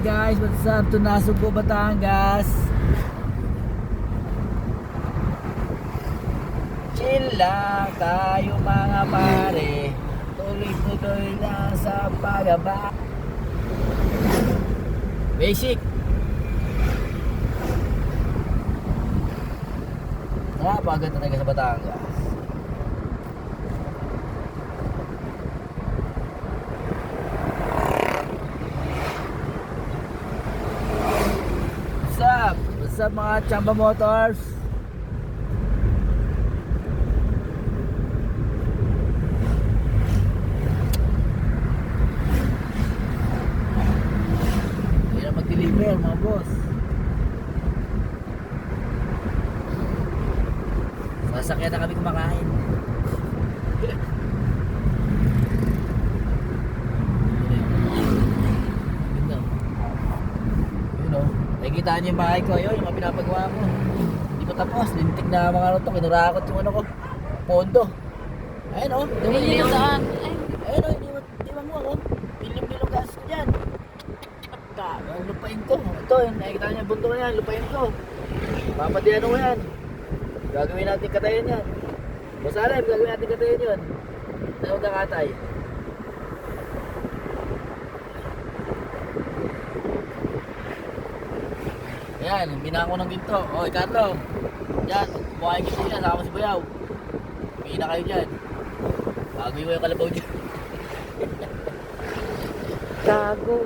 guys, what's up? Tunasog po Batangas. Chill lang tayo mga pare. Tuloy-tuloy lang sa pagaba. Basic. Napaganda talaga sa Batangas. What's up mga Chamba Motors? Hindi na mag-deliver mga boss. Sasakyan na kami kumakain. Nakikita niyo yung bahay ko, yun, yung mga pinapagawa ko. Hindi pa tapos, lintik na mga ano to, kinurakot yung ano ko, pondo. Ayun o, Iniwan saan? Ayun o, iniwan mo ako. Bilang gas ko dyan. Ang lupain ko. Ito, nakikita niyo yung bundok na yan, lupain ko. Papadiano ko yan. Gagawin natin katayan yan. Masalim, gagawin natin katayan yun. Tawag na katay. Yan, binako ng ginto. Oy, Carlo. Yan, buhay ginto yan. Sama si Bayaw. Pina kayo dyan. Bago yung kalabaw dyan. Gago.